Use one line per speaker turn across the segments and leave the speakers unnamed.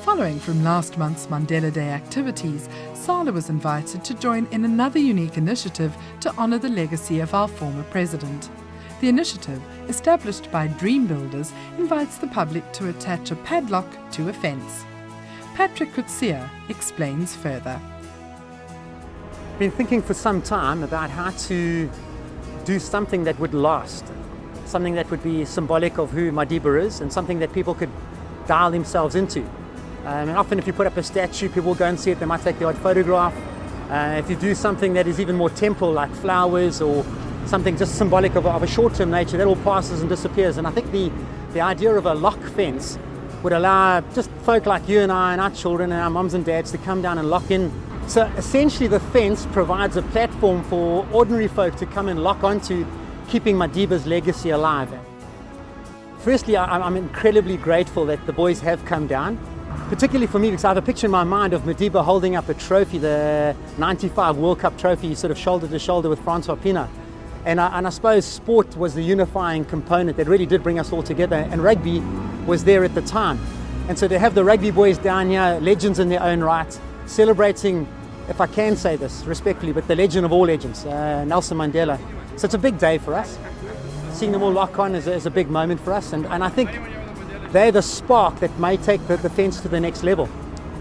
Following from last month's Mandela Day activities, Sala was invited to join in another unique initiative to honour the legacy of our former president. The initiative, established by Dream Builders, invites the public to attach a padlock to a fence. Patrick Kutsia explains further.
I've been thinking for some time about how to do something that would last, something that would be symbolic of who Madiba is and something that people could dial themselves into. And often if you put up a statue, people will go and see it, they might take the odd photograph. If you do something that is even more temporal, like flowers or something just symbolic of a short-term nature, that all passes and disappears. And I think the idea of a lock fence would allow just folk like you and I and our children and our mums and dads to come down and lock in. So essentially the fence provides a platform for ordinary folk to come and lock onto, keeping Madiba's legacy alive. Firstly, I'm incredibly grateful that the boys have come down, particularly for me because I have a picture in my mind of Madiba holding up a trophy, the 95 World Cup trophy, sort of shoulder to shoulder with Francois Pienaar. And I suppose sport was the unifying component that really did bring us all together, and rugby was there at the time. And so to have the rugby boys down here, legends in their own right, celebrating, if I can say this respectfully, but the legend of all legends, Nelson Mandela. So it's a big day for us. Seeing them all lock on is a big moment for us, and I think they're the spark that may take the fence to the next level.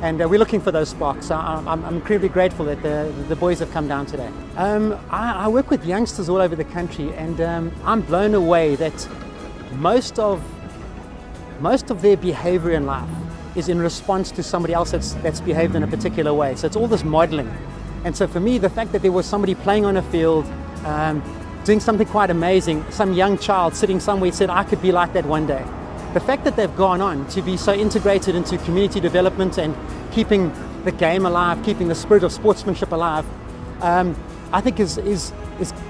And we're looking for those sparks. So I'm incredibly grateful that the boys have come down today. I work with youngsters all over the country, and I'm blown away that most of their behavior in life is in response to somebody else that's behaved in a particular way. So it's all this modeling. And so for me, the fact that there was somebody playing on a field, doing something quite amazing, some young child sitting somewhere said, I could be like that one day. The fact that they've gone on to be so integrated into community development and keeping the game alive, keeping the spirit of sportsmanship alive, I think is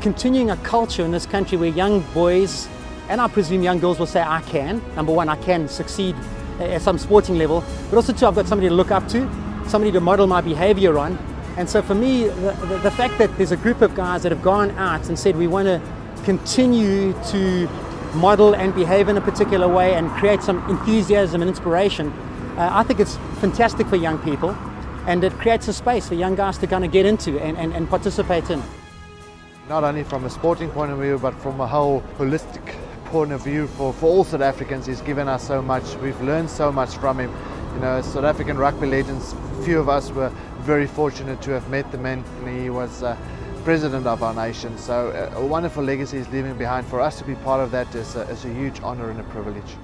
continuing a culture in this country where young boys, and I presume young girls, will say, I can. Number one, I can succeed at some sporting level, but also two, I've got somebody to look up to, somebody to model my behavior on. And so for me, the fact that there's a group of guys that have gone out and said we want to continue to model and behave in a particular way and create some enthusiasm and inspiration, I think it's fantastic for young people, and it creates a space for young guys to kind of get into and participate in.
Not only from a sporting point of view, but from a whole holistic point of view for all South Africans. He's given us so much. We've learned so much from him. You know, South African rugby legends, few of us were very fortunate to have met the man. He was president of our nation, so a wonderful legacy he's leaving behind. For us to be part of that is a huge honor and a privilege.